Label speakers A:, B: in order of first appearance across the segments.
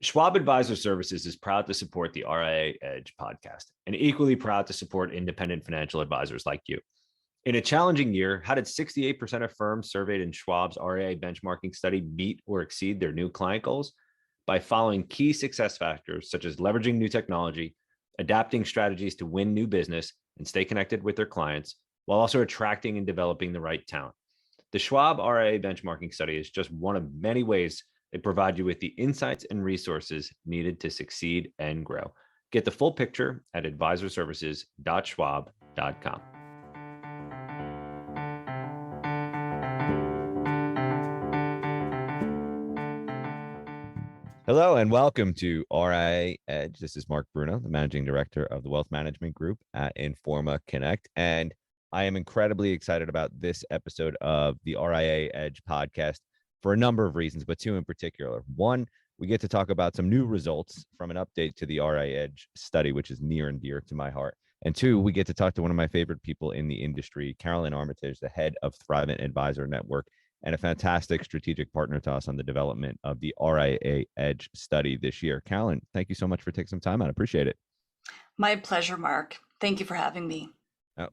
A: Schwab Advisor Services is proud to support the RIA Edge podcast and equally proud to support independent financial advisors like you. In a challenging year, how did 68% of firms surveyed in Schwab's RIA benchmarking study meet or exceed their new client goals? By following key success factors such as leveraging new technology, adapting strategies to win new business and stay connected with their clients, while also attracting and developing the right talent. The Schwab RIA benchmarking study is just one of many ways they provide you with the insights and resources needed to succeed and grow. Get the full picture at advisorservices.schwab.com. Hello and welcome to RIA Edge. This is Mark Bruno, the Managing Director of the Wealth Management Group at Informa Connect. And I am incredibly excited about this episode of the RIA Edge podcast for a number of reasons, but two in particular. One, we get to talk about some new results from an update to the RIA Edge study, which is near and dear to my heart. And two, we get to talk to one of my favorite people in the industry, Carolyn Armitage, the head of Thrivent Advisor Network, and a fantastic strategic partner to us on the development of the RIA Edge study this year. Carolyn, thank you so much for taking some time out. I appreciate it.
B: My pleasure, Mark. Thank you for having me.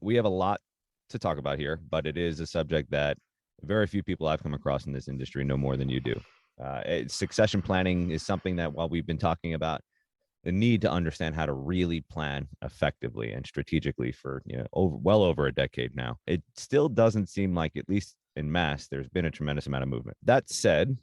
A: We have a lot to talk about here, but it is a subject that very few people I've come across in this industry know more than you do. Succession planning is something that, while we've been talking about the need to understand how to really plan effectively and strategically for well over a decade now, it still doesn't seem like, at least in mass, there's been a tremendous amount of movement. That said,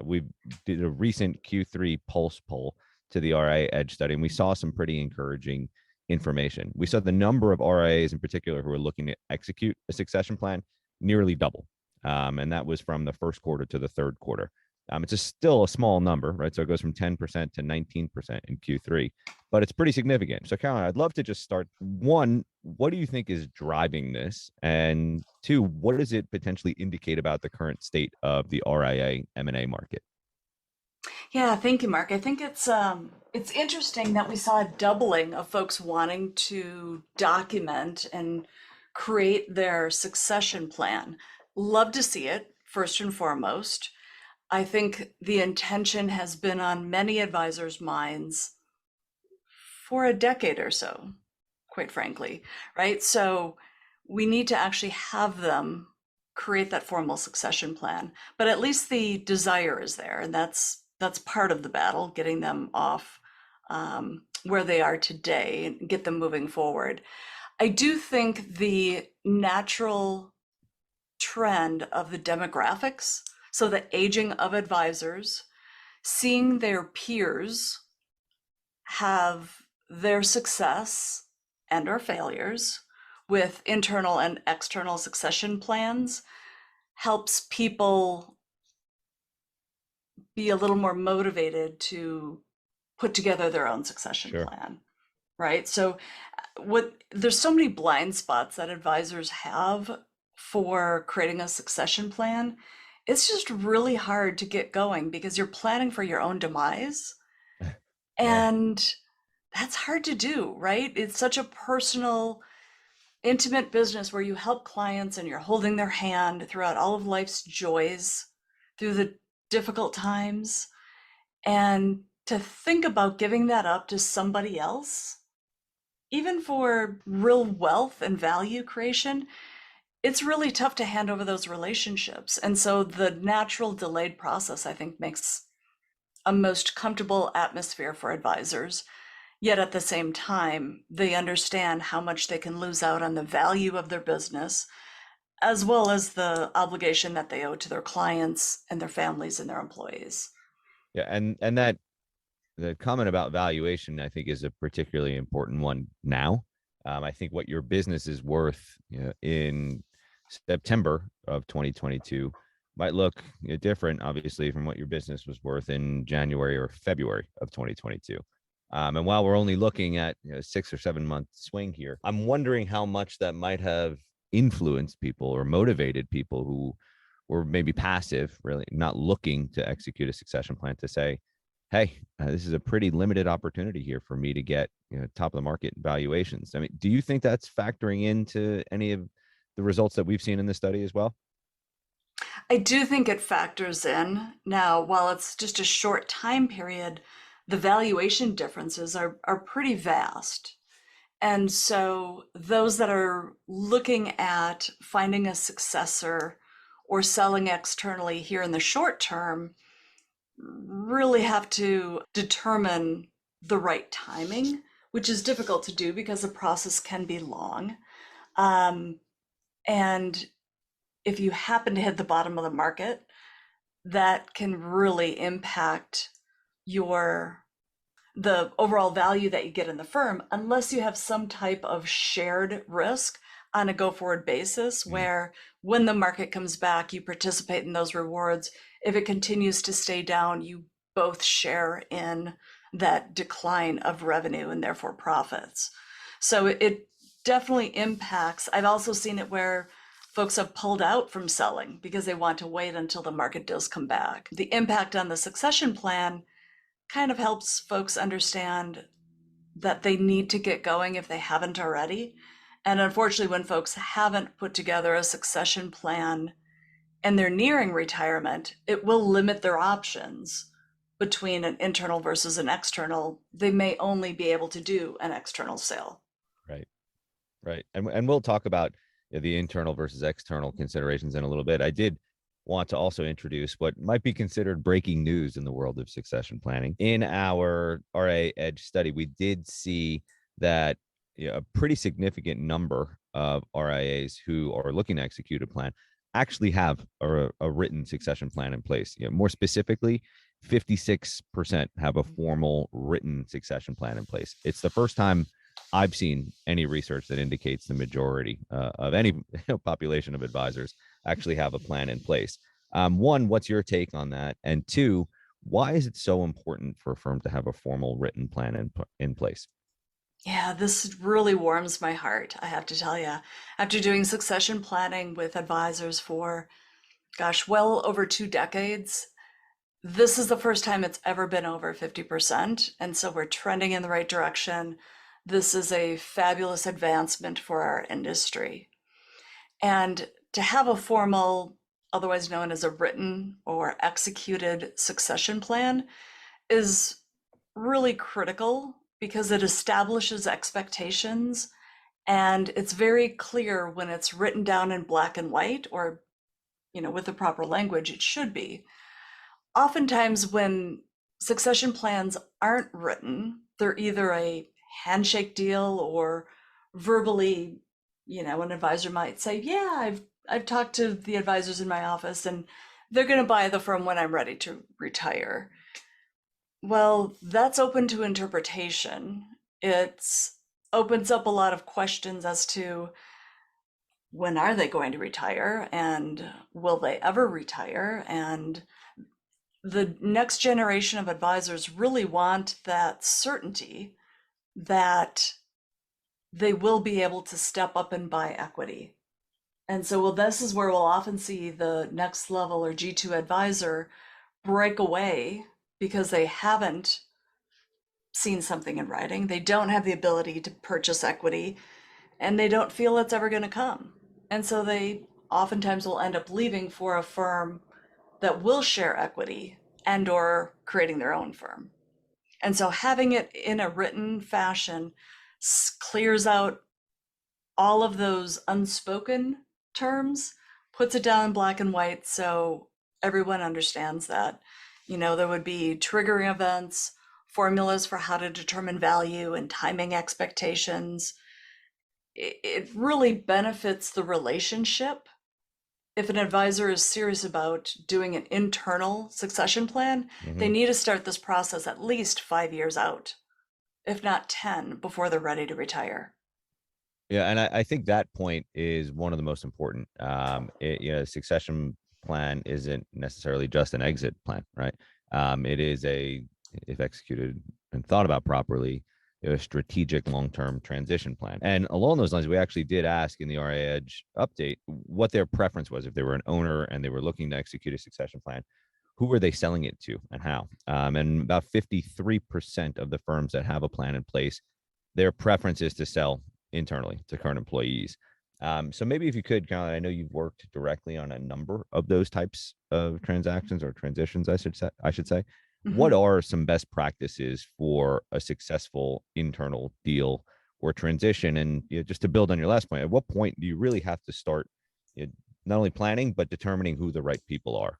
A: we did a recent Q3 pulse poll to the RIA Edge study, and we saw some pretty encouraging information. We saw the number of RIAs in particular who are looking to execute a succession plan nearly double. And that was from the first quarter to the third quarter. It's still a small number, right? So it goes from 10% to 19% in Q3, but it's pretty significant. So Carolyn, I'd love to just start. One, what do you think is driving this? And two, what does it potentially indicate about the current state of the RIA M&A market?
B: Yeah, thank you, Mark. I think it's interesting that we saw a doubling of folks wanting to document and create their succession plan. Love to see it, first and foremost. I think the intention has been on many advisors' minds for a decade or so, quite frankly, right? So we need to actually have them create that formal succession plan, but at least the desire is there, and that's part of the battle, getting them off where they are today and get them moving forward. I do think the natural trend of the demographics, so the aging of advisors, seeing their peers have their success and or failures with internal and external succession plans, helps people be a little more motivated to put together their own succession plan, right? So there's so many blind spots that advisors have for creating a succession plan. It's just really hard to get going because you're planning for your own demise. And that's hard to do, right? It's such a personal, intimate business where you help clients and you're holding their hand throughout all of life's joys, through the difficult times. And to think about giving that up to somebody else, even for real wealth and value creation, it's really tough to hand over those relationships. And so the natural delayed process, I think, makes a most comfortable atmosphere for advisors. Yet at the same time, they understand how much they can lose out on the value of their business, as well as the obligation that they owe to their clients and their families and their employees.
A: Yeah, and that the comment about valuation, I think, is a particularly important one now. I think what your business is worth in September of 2022 might look different, obviously, from what your business was worth in January or February of 2022. And while we're only looking at 6 or 7 month swing here, I'm wondering how much that might have influenced people or motivated people who were maybe passive, really not looking to execute a succession plan, to say, hey, this is a pretty limited opportunity here for me to get top of the market valuations. I mean, do you think that's factoring into any of the results that we've seen in this study as well?
B: I do think it factors in. Now, while it's just a short time period, the valuation differences are pretty vast. And so those that are looking at finding a successor or selling externally here in the short term really have to determine the right timing, which is difficult to do because the process can be long. And if you happen to hit the bottom of the market, that can really impact the overall value that you get in the firm, unless you have some type of shared risk on a go-forward basis, where when the market comes back, you participate in those rewards. If it continues to stay down, you both share in that decline of revenue and therefore profits. So it definitely impacts. I've also seen it where folks have pulled out from selling because they want to wait until the market does come back. The impact on the succession plan kind of helps folks understand that they need to get going if they haven't already. And unfortunately, when folks haven't put together a succession plan and they're nearing retirement, it will limit their options between an internal versus an external. They may only be able to do an external sale.
A: Right. And we'll talk about the internal versus external considerations in a little bit. I did want to also introduce what might be considered breaking news in the world of succession planning. In our RIA Edge study, we did see that a pretty significant number of RIAs who are looking to execute a plan actually have a written succession plan in place. More specifically, 56% have a formal written succession plan in place. It's the first time I've seen any research that indicates the majority of any population of advisors actually have a plan in place. One, what's your take on that? And two, why is it so important for a firm to have a formal written plan in place?
B: Yeah, this really warms my heart, I have to tell you. After doing succession planning with advisors for, well over 2 decades, this is the first time it's ever been over 50%. And so we're trending in the right direction. This is a fabulous advancement for our industry. And to have a formal, otherwise known as a written or executed succession plan, is really critical because it establishes expectations, and it's very clear when it's written down in black and white, or with the proper language, it should be. Oftentimes when succession plans aren't written, they're either a handshake deal or verbally, an advisor might say, yeah, I've talked to the advisors in my office and they're going to buy the firm when I'm ready to retire. Well, that's open to interpretation. It opens up a lot of questions as to when are they going to retire and will they ever retire? And the next generation of advisors really want that certainty that they will be able to step up and buy equity. And so, this is where we'll often see the next level or G2 advisor break away because they haven't seen something in writing. They don't have the ability to purchase equity and they don't feel it's ever going to come. And so they oftentimes will end up leaving for a firm that will share equity and or creating their own firm. And so having it in a written fashion clears out all of those unspoken terms, puts it down in black and white so everyone understands that. There would be triggering events, formulas for how to determine value and timing expectations. It really benefits the relationship. If an advisor is serious about doing an internal succession plan, they need to start this process at least 5 years out, if not 10, before they're ready to retire.
A: Yeah, and I think that point is one of the most important. Succession plan isn't necessarily just an exit plan, right? It is if executed and thought about properly, a strategic long-term transition plan. And along those lines, we actually did ask in the RIA Edge update what their preference was. If they were an owner and they were looking to execute a succession plan, who were they selling it to and how? And about 53% of the firms that have a plan in place, their preference is to sell internally to current employees. So maybe if you could, Carolyn, I know you've worked directly on a number of those types of transactions or transitions, I should say. What
B: Mhm.
A: are some best practices for a successful internal deal or transition? And just to build on your last point, at what point do you really have to start not only planning, but determining who the right people are?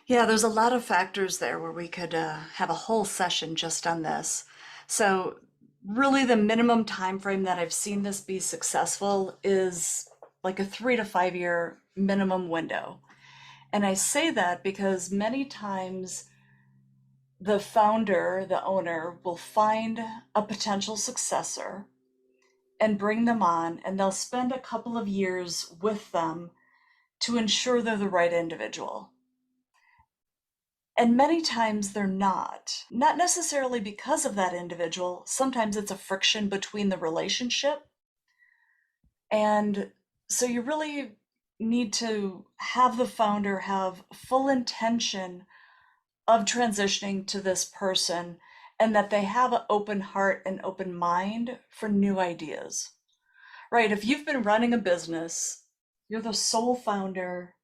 B: Yeah, there's a lot of factors there where we could have a whole session just on this. So, really, the minimum time frame that I've seen this be successful is like a 3 to 5 year minimum window. And I say that because many times the founder, the owner, will find a potential successor and bring them on, and they'll spend a couple of years with them to ensure they're the right individual. And many times they're not necessarily because of that individual. Sometimes it's a friction between the relationship. And so you really need to have the founder have full intention of transitioning to this person and that they have an open heart and open mind for new ideas. Right? If you've been running a business, you're the sole founder,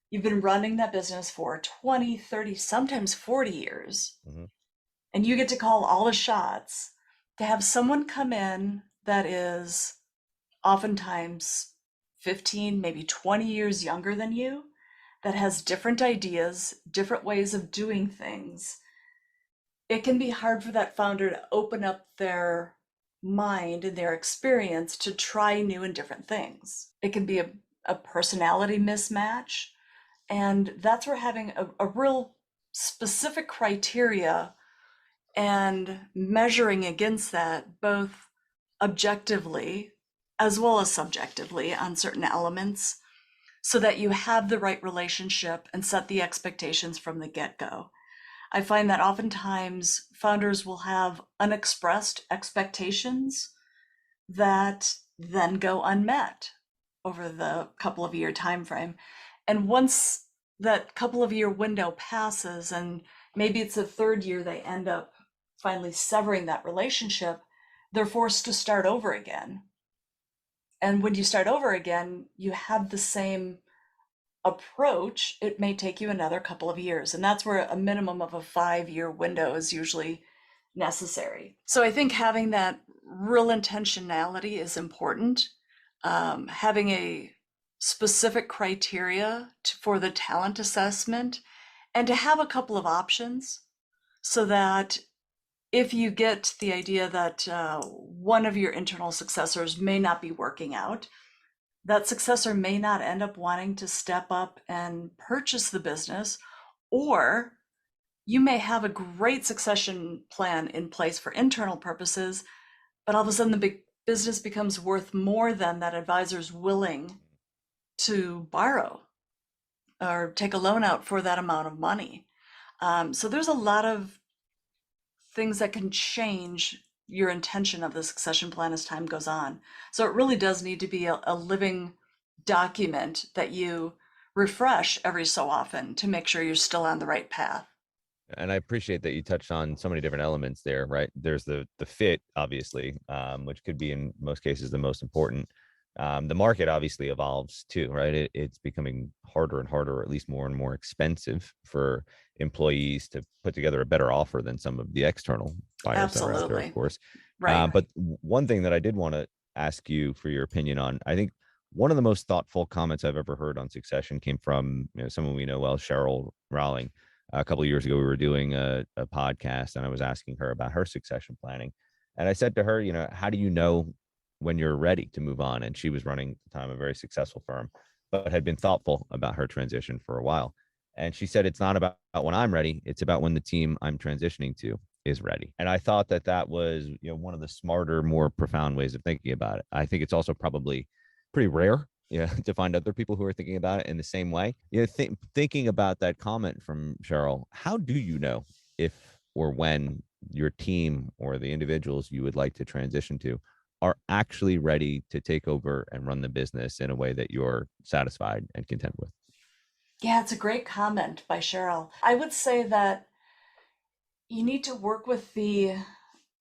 B: you've been running that business for 20, 30, sometimes 40 years,
A: Mm-hmm.
B: and you get to call all the shots, to have someone come in that is oftentimes 15, maybe 20 years younger than you, that has different ideas, different ways of doing things, it can be hard for that founder to open up their mind and their experience to try new and different things. It can be a personality mismatch. And that's where having a real specific criteria and measuring against that, both objectively as well as subjectively on certain elements, so that you have the right relationship and set the expectations from the get go. I find that oftentimes founders will have unexpressed expectations that then go unmet over the couple of year time frame. And once that couple of year window passes, and maybe it's the third year they end up finally severing that relationship, they're forced to start over again. And when you start over again, you have the same approach. It may take you another couple of years. And that's where a minimum of a 5 year window is usually necessary. So I think having that real intentionality is important. Having a specific criteria for the talent assessment, and to have a couple of options so that if you get the idea that one of your internal successors may not be working out, that successor may not end up wanting to step up and purchase the business, or you may have a great succession plan in place for internal purposes, but all of a sudden the big business becomes worth more than that advisor's willing to borrow or take a loan out for that amount of money. So there's a lot of things that can change your intention of the succession plan as time goes on. So it really does need to be a living document that you refresh every so often to make sure you're still on the right path.
A: And I appreciate that you touched on so many different elements there, right? There's the fit, obviously, which could be in most cases the most important. The market obviously evolves too, right? It's becoming harder and harder, or at least more and more expensive for employees to put together a better offer than some of the external buyers that are out there, of
B: Absolutely.
A: course.
B: Right.
A: But one thing that I did want to ask you for your opinion on, I think one of the most thoughtful comments I've ever heard on succession came from someone we know well, Cheryl Rowling. A couple of years ago, we were doing a podcast, and I was asking her about her succession planning. And I said to her, how do you know when you're ready to move on? And she was running at the time a very successful firm, but had been thoughtful about her transition for a while. And she said, it's not about when I'm ready, it's about when the team I'm transitioning to is ready. And I thought that that was, one of the smarter, more profound ways of thinking about it. I think it's also probably pretty rare, to find other people who are thinking about it in the same way. Thinking about that comment from Cheryl, how do you know if or when your team or the individuals you would like to transition to are actually ready to take over and run the business in a way that you're satisfied and content with?
B: Yeah, it's a great comment by Cheryl. I would say that you need to work with the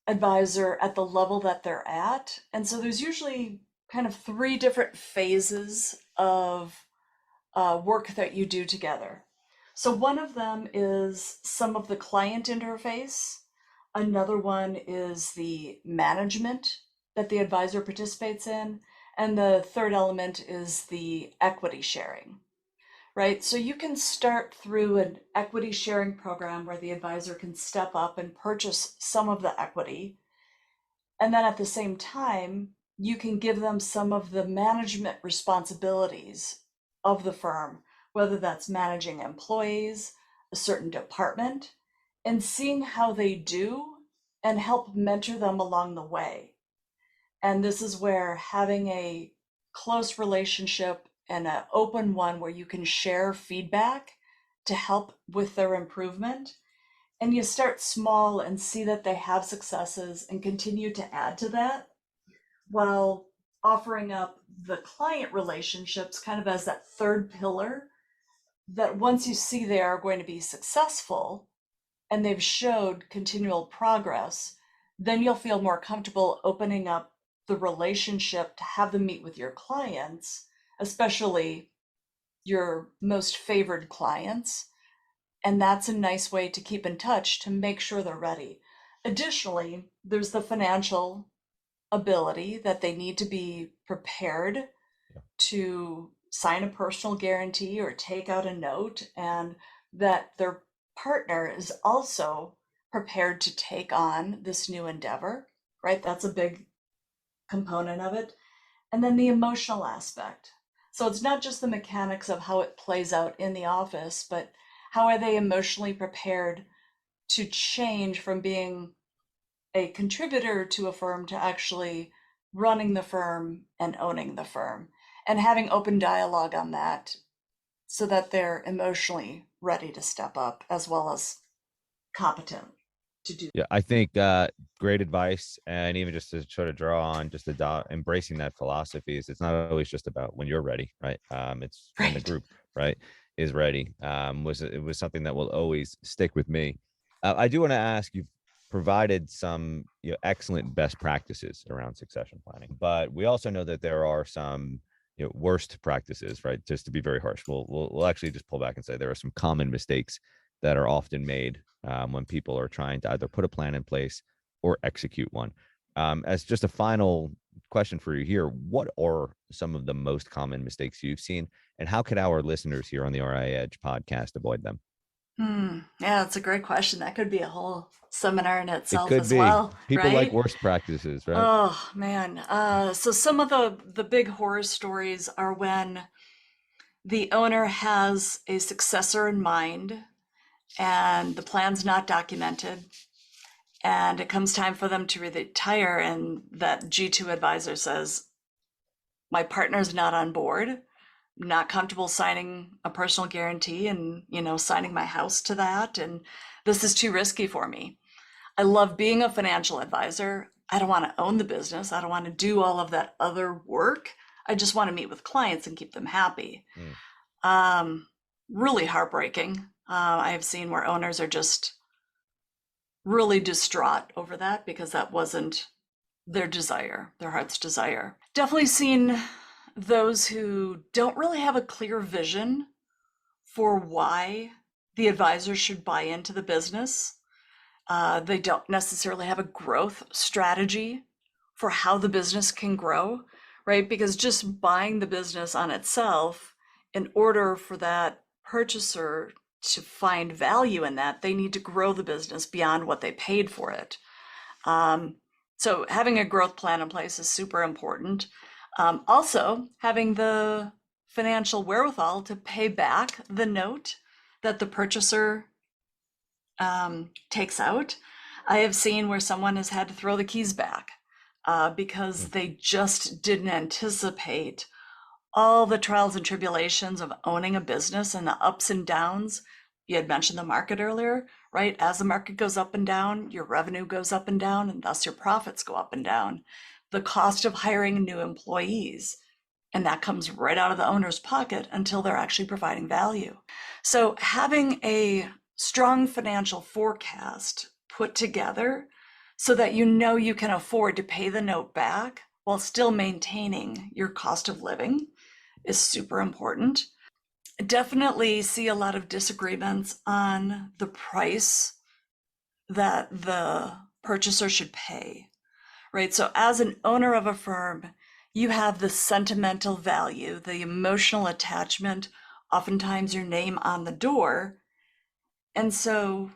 B: advisor at the level that they're at. And so there's usually kind of three different phases of work that you do together. So one of them is some of the client interface. Another one is the management that the advisor participates in. And the third element is the equity sharing, right? So you can start through an equity sharing program where the advisor can step up and purchase some of the equity. And then at the same time, you can give them some of the management responsibilities of the firm, whether that's managing employees, a certain department, and seeing how they do and help mentor them along the way. And this is where having a close relationship and an open one where you can share feedback to help with their improvement. And you start small and see that they have successes and continue to add to that while offering up the client relationships kind of as that third pillar, that once you see they are going to be successful and they've showed continual progress, then you'll feel more comfortable opening up the relationship to have them meet with your clients, especially your most favored clients. And that's a nice way to keep in touch to make sure they're ready. Additionally, there's the financial ability that they need to be prepared to sign a personal guarantee or take out a note, and that their partner is also prepared to take on this new endeavor, right? That's a big component of it. And then the emotional aspect. So it's not just the mechanics of how it plays out in the office, but how are they emotionally prepared to change from being a contributor to a firm to actually running the firm and owning the firm, and having open dialogue on that so that they're emotionally ready to step up as well as competent to do.
A: Yeah, I think great advice. And even just to sort of draw on just embracing that philosophy is it's not always just about when you're ready, right? It's when the group, right, is ready. It was something that will always stick with me. I do want to ask, you've provided some excellent best practices around succession planning, but we also know that there are some worst practices, right? Just to be very harsh, we'll actually just pull back and say there are some common mistakes that are often made when people are trying to either put a plan in place or execute one. As just a final question for you here, what are some of the most common mistakes you've seen, and how could our listeners here on the RIA Edge podcast avoid them?
B: Yeah, that's a great question. That could be a whole seminar in
A: It
B: itself
A: could
B: as
A: be.
B: well,
A: People like
B: right?
A: worst practices, right?
B: Oh man. So some of the big horror stories are when the owner has a successor in mind and the plan's not documented, and it comes time for them to retire, and that G2 advisor says, my partner's not on board, not comfortable signing a personal guarantee and signing my house to that, and this is too risky for me. I love being a financial advisor. I don't want to own the business. I don't want to do all of that other work. I just want to meet with clients and keep them happy. Really heartbreaking. I have seen where owners are just really distraught over that because that wasn't their desire, their heart's desire. Definitely seen those who don't really have a clear vision for why the advisor should buy into the business. They don't necessarily have a growth strategy for how the business can grow, right? Because just buying the business on itself, in order for that purchaser to find value in that, they need to grow the business beyond what they paid for it. So having a growth plan in place is super important. Also, having the financial wherewithal to pay back the note that the purchaser takes out. I have seen where someone has had to throw the keys back because they just didn't anticipate all the trials and tribulations of owning a business and the ups and downs. You had mentioned the market earlier, right? As the market goes up and down, your revenue goes up and down, and thus your profits go up and down. The cost of hiring new employees, and that comes right out of the owner's pocket until they're actually providing value. So having a strong financial forecast put together so that you can afford to pay the note back while still maintaining your cost of living is super important. definitely see a lot of disagreements on the price that the purchaser should pay, right? So as an owner of a firm, you have the sentimental value, the emotional attachment, oftentimes your name on the door. And so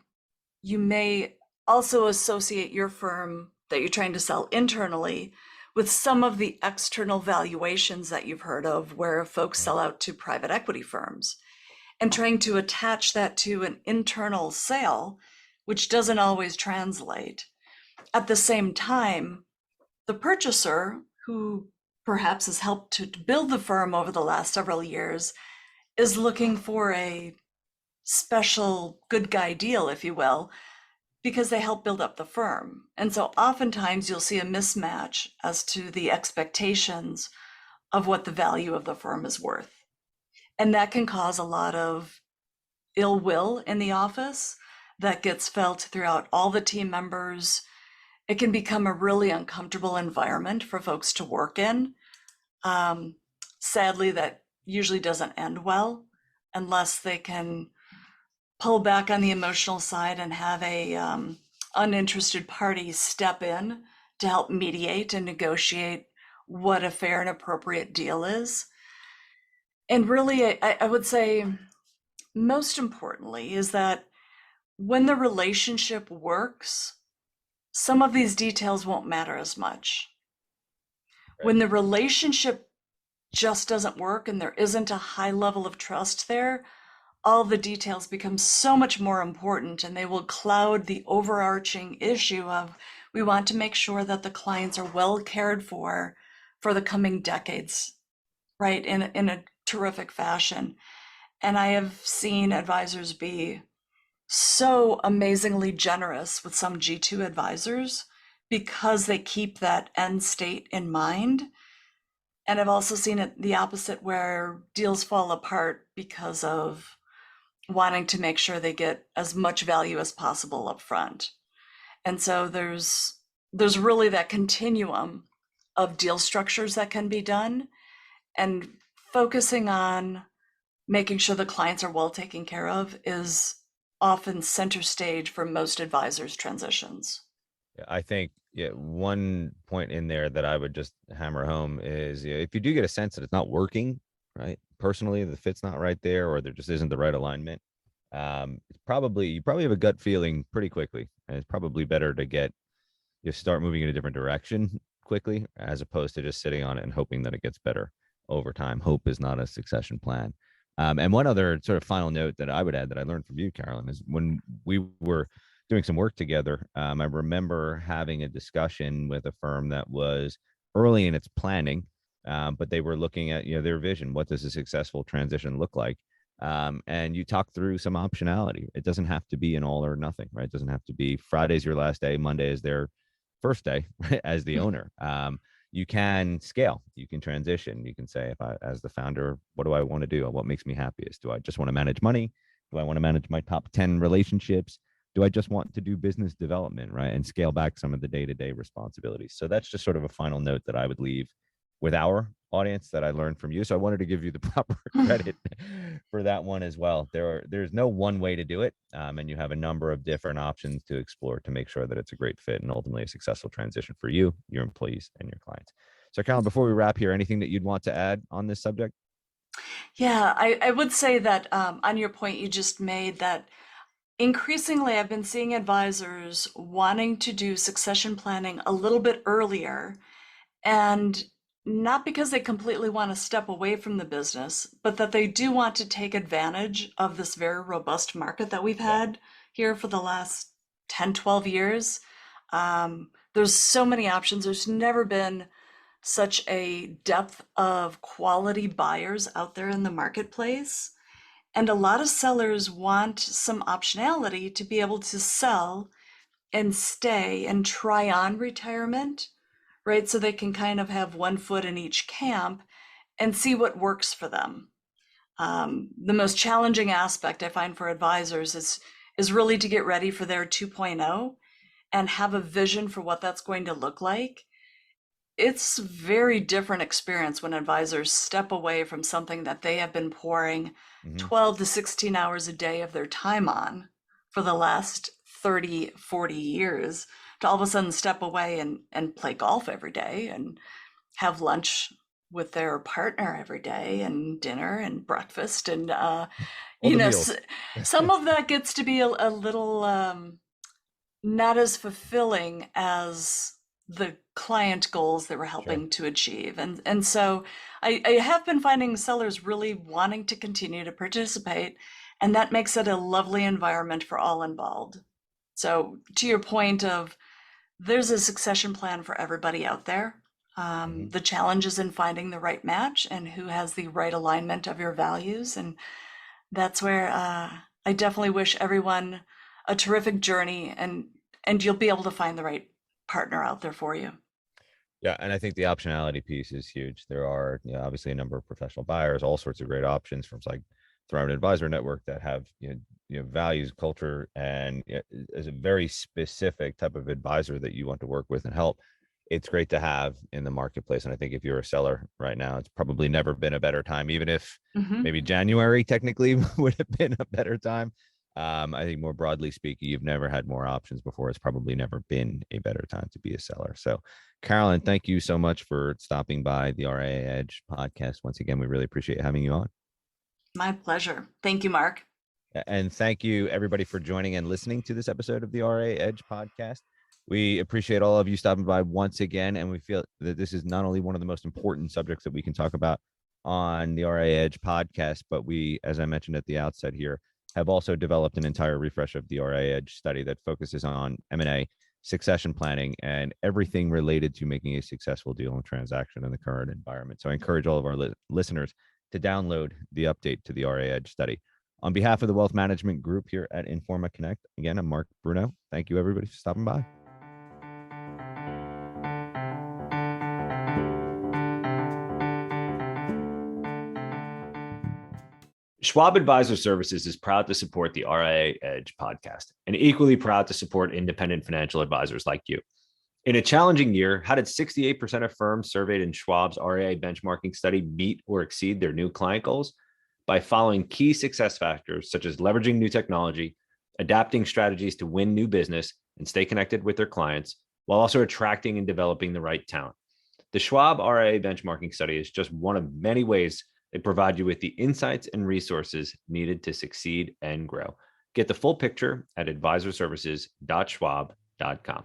B: you may also associate your firm that you're trying to sell internally with some of the external valuations that you've heard of, where folks sell out to private equity firms, and trying to attach that to an internal sale, which doesn't always translate. At the same time, the purchaser, who perhaps has helped to build the firm over the last several years, is looking for a special good guy deal, if you will, because they help build up the firm. And so oftentimes you'll see a mismatch as to the expectations of what the value of the firm is worth. And that can cause a lot of ill will in the office that gets felt throughout all the team members. It can become a really uncomfortable environment for folks to work in. Sadly, that usually doesn't end well unless they can pull back on the emotional side and have a uninterested party step in to help mediate and negotiate what a fair and appropriate deal is. And really, I would say most importantly is that when the relationship works, some of these details won't matter as much. Right. When the relationship just doesn't work and there isn't a high level of trust there, all the details become so much more important, and they will cloud the overarching issue of, we want to make sure that the clients are well cared for the coming decades, right, in a terrific fashion. And I have seen advisors be so amazingly generous with some G2 advisors because they keep that end state in mind. And I've also seen it the opposite, where deals fall apart because of wanting to make sure they get as much value as possible up front. And so there's really that continuum of deal structures that can be done, and focusing on making sure the clients are well taken care of is often center stage for most advisors' transitions.
A: I think one point in there that I would just hammer home is, if you do get a sense that it's not working, right, personally, the fit's not right there, or there just isn't the right alignment, you probably have a gut feeling pretty quickly, and it's probably better to start moving in a different direction quickly, as opposed to just sitting on it and hoping that it gets better over time. Hope is not a succession plan. And one other sort of final note that I would add that I learned from you, Carolyn, is when we were doing some work together, I remember having a discussion with a firm that was early in its planning, but they were looking at their vision. What does a successful transition look like? And you talk through some optionality. It doesn't have to be an all or nothing, right? It doesn't have to be Friday's your last day, Monday is their first day, right, as the owner. You can scale, you can transition. You can say, as the founder, what do I want to do? What makes me happiest? Do I just want to manage money? Do I want to manage my top 10 relationships? Do I just want to do business development, right? And scale back some of the day-to-day responsibilities. So that's just sort of a final note that I would leave with our audience that I learned from you. So I wanted to give you the proper credit for that one as well. There's no one way to do it. And you have a number of different options to explore to make sure that it's a great fit and ultimately a successful transition for you, your employees, and your clients. So Carolyn, before we wrap here, anything that you'd want to add on this subject?
B: Yeah, I would say that on your point you just made, that increasingly I've been seeing advisors wanting to do succession planning a little bit earlier, and not because they completely want to step away from the business, but that they do want to take advantage of this very robust market that we've had here for the last 10, 12 years. There's so many options. There's never been such a depth of quality buyers out there in the marketplace. And a lot of sellers want some optionality to be able to sell and stay and try on retirement, right? So they can kind of have one foot in each camp and see what works for them. The most challenging aspect I find for advisors is really to get ready for their 2.0 and have a vision for what that's going to look like. it's very different experience when advisors step away from something that they have been pouring 12 to 16 hours a day of their time on for the last 30, 40 years, to all of a sudden step away and play golf every day and have lunch with their partner every day and dinner and breakfast. And, some of that gets to be a little not as fulfilling as the client goals they were helping to achieve. And so I have been finding sellers really wanting to continue to participate, and that makes it a lovely environment for all involved. So to your point of, there's a succession plan for everybody out there. The challenge is in finding the right match and who has the right alignment of your values. And that's where I definitely wish everyone a terrific journey, and you'll be able to find the right partner out there for you.
A: Yeah, and I think the optionality piece is huge. There are, obviously a number of professional buyers, all sorts of great options from like Thrivent Advisor Network that have values, culture, and is a very specific type of advisor that you want to work with and help. It's great to have in the marketplace. And I think if you're a seller right now, it's probably never been a better time, even if maybe January technically would have been a better time. I think more broadly speaking, you've never had more options before. It's probably never been a better time to be a seller. So Carolyn, thank you so much for stopping by the RIA Edge podcast. Once again, we really appreciate having you on.
B: My pleasure. Thank you, Mark.
A: And thank you everybody for joining and listening to this episode of the RIA Edge podcast. We appreciate all of you stopping by once again. And we feel that this is not only one of the most important subjects that we can talk about on the RIA Edge podcast, but we, as I mentioned at the outset here, have also developed an entire refresh of the RIA Edge study that focuses on M&A, succession planning, and everything related to making a successful deal and transaction in the current environment. So I encourage all of our listeners to download the update to the RIA Edge study. On behalf of the Wealth Management Group here at Informa Connect, again, I'm Mark Bruno. Thank you, everybody, for stopping by.
C: Schwab Advisor Services is proud to support the RIA Edge podcast and equally proud to support independent financial advisors like you. In a challenging year, how did 68% of firms surveyed in Schwab's RIA benchmarking study meet or exceed their new client goals? By following key success factors such as leveraging new technology, adapting strategies to win new business and stay connected with their clients, while also attracting and developing the right talent. The Schwab RIA benchmarking study is just one of many ways they provide you with the insights and resources needed to succeed and grow. Get the full picture at advisorservices.schwab.com.